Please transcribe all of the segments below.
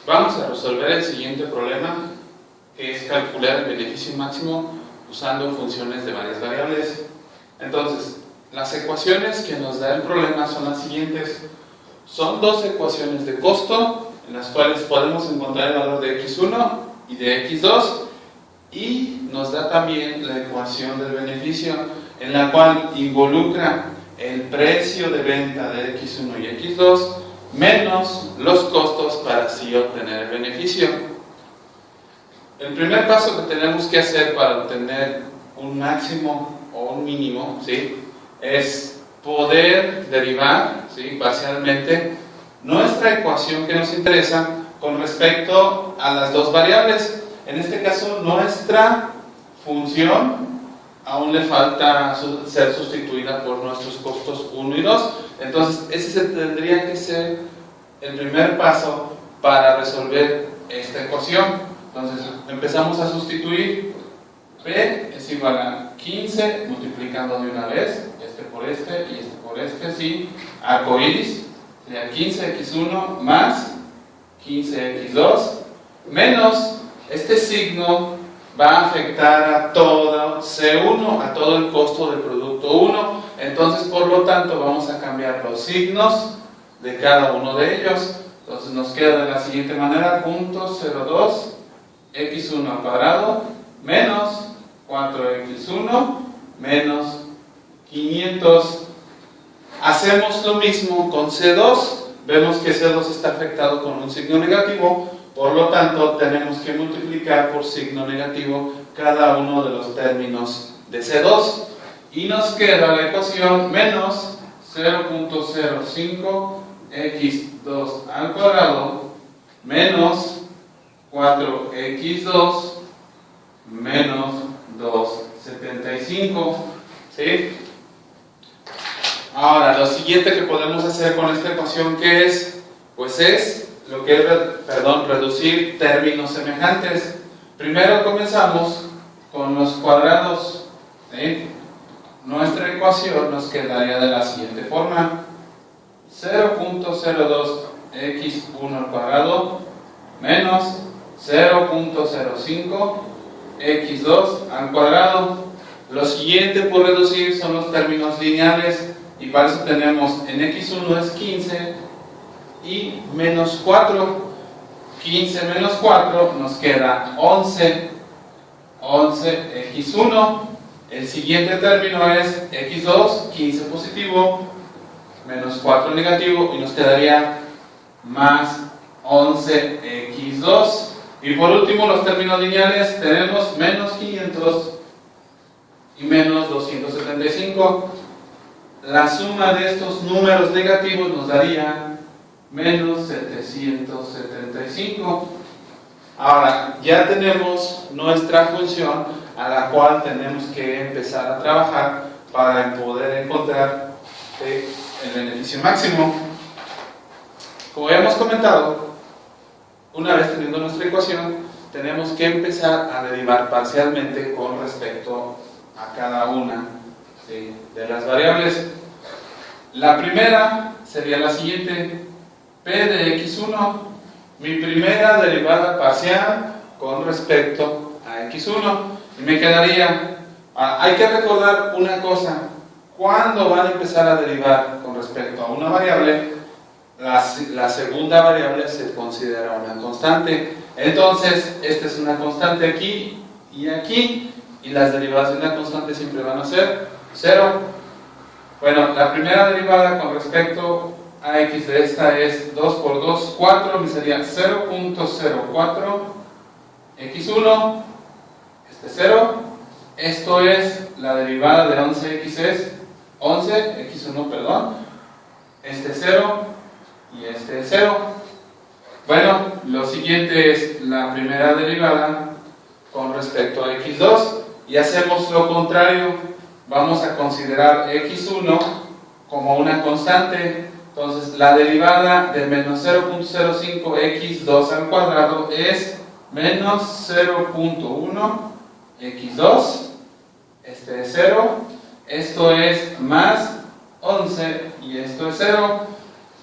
Vamos a resolver el siguiente problema, que es calcular el beneficio máximo usando funciones de varias variables. Entonces, las ecuaciones que nos da el problema son las siguientes. Son dos ecuaciones de costo, en las cuales podemos encontrar el valor de x1 y de x2, y nos da también la ecuación del beneficio, en la cual involucra el precio de venta de x1 y x2 menos los costos para así obtener el beneficio. El primer paso que tenemos que hacer para obtener un máximo o un mínimo, ¿sí?, es poder derivar, ¿sí?, parcialmente nuestra ecuación que nos interesa con respecto a las dos variables. En este caso, nuestra función aún le falta ser sustituida por nuestros costos 1 y 2. Entonces, ese tendría que ser el primer paso para resolver esta ecuación. Entonces, empezamos a sustituir. P es igual a 15 multiplicando de una vez, este por este y este por este, ¿sí? Arcoíris, sería 15x1 más 15x2 menos este signo va a afectar a todo C1, a todo el costo del producto 1. Entonces, por lo tanto, vamos a cambiar los signos de cada uno de ellos. Entonces, nos queda de la siguiente manera: 0.02 x1 al cuadrado menos 4x1 menos 500. Hacemos lo mismo con C2. Vemos que C2 está afectado con un signo negativo. Por lo tanto, tenemos que multiplicar por signo negativo cada uno de los términos de C2. Y nos queda la ecuación menos 0.05 x2 al cuadrado menos 4x2 menos 2,75. ¿Sí? Ahora, lo siguiente que podemos hacer con esta ecuación, ¿qué es? Pues es lo que es, reducir términos semejantes. Primero comenzamos con los cuadrados, ¿sí? Nuestra ecuación nos quedaría de la siguiente forma: 0.02 x1 al cuadrado menos 0.05 x2 al cuadrado. Lo siguiente por reducir son los términos lineales, y para eso tenemos en x1 es 15 y menos 4. 15 menos 4 nos queda 11 x1. El siguiente término es x2, 15 positivo menos 4 negativo, y nos quedaría más 11 x2. Y por último, los términos lineales, tenemos menos 500 y menos 275. La suma de estos números negativos nos daría menos 775. Ahora, ya tenemos nuestra función a la cual tenemos que empezar a trabajar para poder encontrar el beneficio máximo. Como ya hemos comentado, una vez teniendo nuestra ecuación, tenemos que empezar a derivar parcialmente con respecto a cada una, ¿sí?, de las variables. La primera sería la siguiente: P de x1, mi primera derivada parcial con respecto a x1, y me quedaría, hay que recordar una cosa: cuando van a empezar a derivar con respecto a una variable, la segunda variable se considera una constante. Entonces, esta es una constante aquí y aquí, y las derivadas de una constante siempre van a ser 0. Bueno, la primera derivada con respecto a x de esta es 2 por 2, 4, me sería 0.04 x1, este 0. Esto es la derivada de 11x, es 11 x1, perdón, este 0 y este es 0. Bueno, lo siguiente es la primera derivada con respecto a x2, y hacemos lo contrario. Vamos a considerar x1 como una constante. Entonces, la derivada de menos 0.05 x2 al cuadrado es menos 0.1 x2, este es 0, esto es más 11 y esto es 0.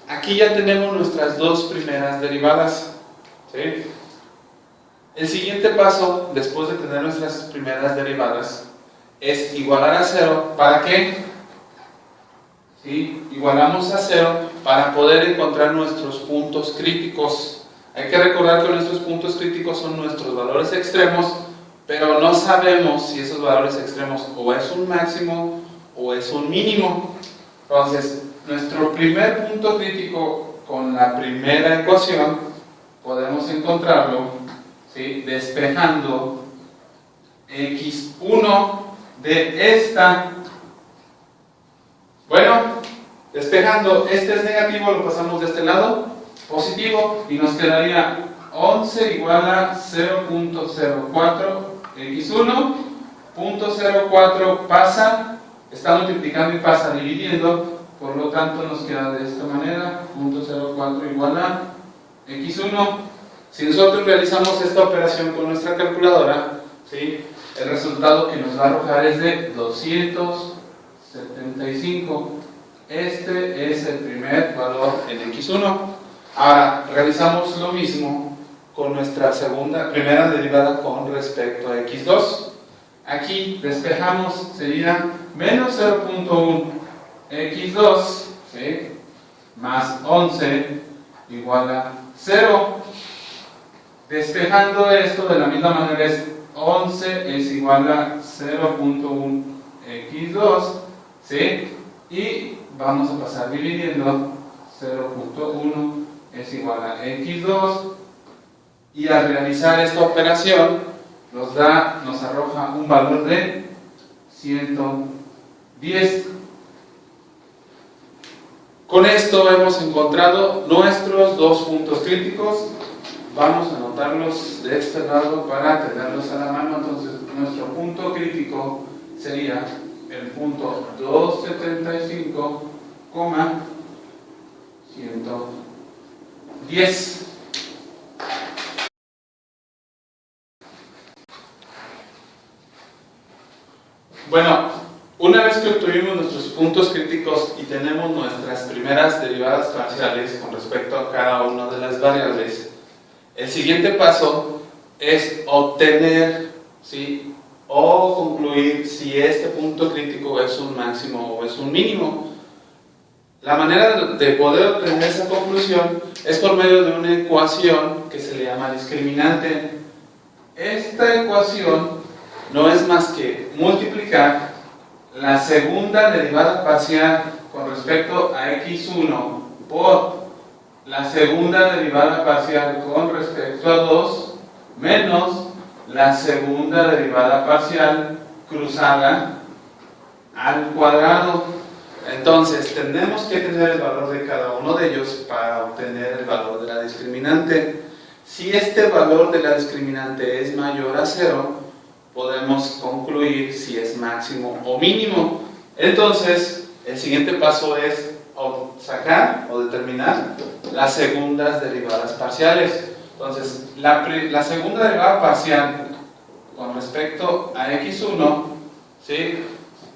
Aquí ya tenemos nuestras dos primeras derivadas, ¿sí? El siguiente paso, después de tener nuestras primeras derivadas, es igualar a 0. ¿Para qué? ¿Sí? Igualamos a 0 para poder encontrar nuestros puntos críticos. Hay que recordar que nuestros puntos críticos son nuestros valores extremos, pero no sabemos si esos valores extremos o es un máximo o es un mínimo. Entonces, nuestro primer punto crítico con la primera ecuación podemos encontrarlo, ¿sí?, despejando x1 de esta. Bueno, despejando, este es negativo, lo pasamos de este lado, positivo, y nos quedaría 11 igual a 0.04 x1, 0.04 pasa, está multiplicando y pasa dividiendo, por lo tanto nos queda de esta manera, 0.04 igual a x1. Si nosotros realizamos esta operación con nuestra calculadora, ¿sí?, el resultado que nos va a arrojar es de 275. Este es el primer valor en x1. Ahora, realizamos lo mismo con nuestra primera derivada con respecto a x2. Aquí despejamos, sería menos 0.1 x2, ¿sí?, más 11 igual a 0. Despejando esto de la misma manera, es 11 es igual a 0.1 x2, ¿sí?, y vamos a pasar dividiendo, 0.1 es igual a x2, y al realizar esta operación nos arroja un valor de 110. Con esto hemos encontrado nuestros dos puntos críticos. Vamos a anotarlos de este lado para tenerlos a la mano. Entonces, nuestro punto crítico sería el punto 275,110. Bueno, una vez que obtuvimos nuestros puntos críticos y tenemos nuestras primeras derivadas parciales con respecto a cada una de las variables, el siguiente paso es obtener, ¿sí?, o concluir si este punto crítico es un máximo o es un mínimo. La manera de poder obtener esa conclusión es por medio de una ecuación que se le llama discriminante. Esta ecuación no es más que multiplicar la segunda derivada parcial con respecto a x1 por la segunda derivada parcial con respecto a 2 menos la segunda derivada parcial cruzada al cuadrado. Entonces, tenemos que tener el valor de cada uno de ellos para obtener el valor de la discriminante. Si este valor de la discriminante es mayor a 0, podemos concluir si es máximo o mínimo. Entonces, el siguiente paso es sacar o determinar las segundas derivadas parciales. Entonces, la segunda derivada parcial con respecto a x1, ¿sí?,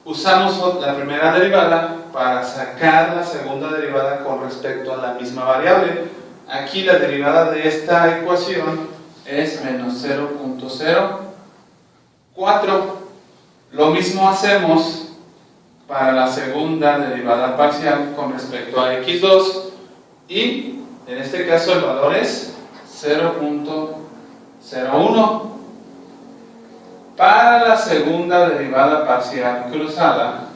usamos la primera derivada para sacar la segunda derivada con respecto a la misma variable. Aquí la derivada de esta ecuación es menos 0.04. Lo mismo hacemos para la segunda derivada parcial con respecto a x2, y en este caso el valor es 0.01. Para la segunda derivada parcial cruzada,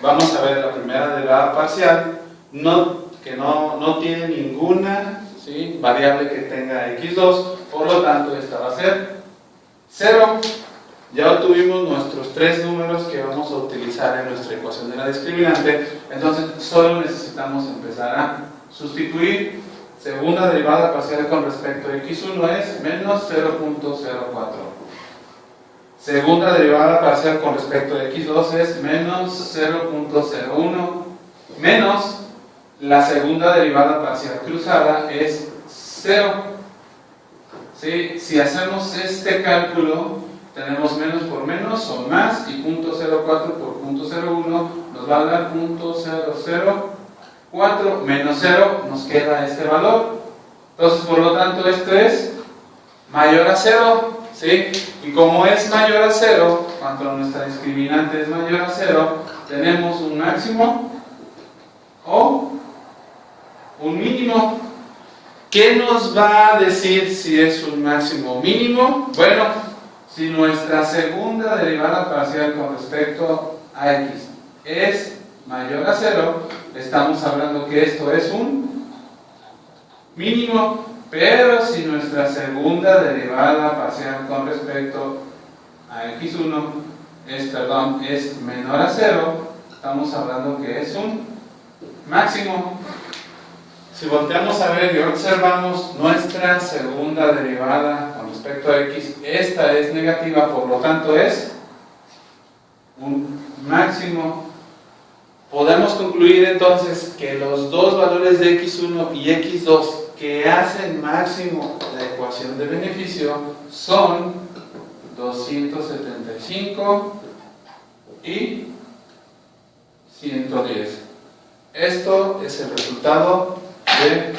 vamos a ver la primera derivada parcial que no tiene ninguna, ¿sí?, variable que tenga x2, por lo tanto esta va a ser 0. Ya obtuvimos nuestros tres números que vamos a utilizar en nuestra ecuación de la discriminante. Entonces solo necesitamos empezar a sustituir. Segunda derivada parcial con respecto a x1 es menos 0.04. Segunda derivada parcial con respecto a x2 es menos 0.01 menos la segunda derivada parcial cruzada es 0. ¿Sí? Si hacemos este cálculo, tenemos menos por menos son más, y 0.04 por 0.01 nos va a dar 0.004 menos 0, nos queda este valor. Entonces, por lo tanto, esto es mayor a 0, ¿sí? Y como es mayor a 0, cuando nuestra discriminante es mayor a 0, tenemos un máximo o un mínimo. ¿Qué nos va a decir si es un máximo o mínimo? Bueno, si nuestra segunda derivada parcial con respecto a x es mayor a 0, estamos hablando que esto es un mínimo. Pero si nuestra segunda derivada parcial con respecto a x1 es menor a 0, estamos hablando que es un máximo. Si volteamos a ver y observamos nuestra segunda derivada con respecto a x, esta es negativa, por lo tanto es un máximo. Podemos concluir entonces que los dos valores de x1 y x2 que hacen máximo la ecuación de beneficio son 275 y 110. Esto es el resultado de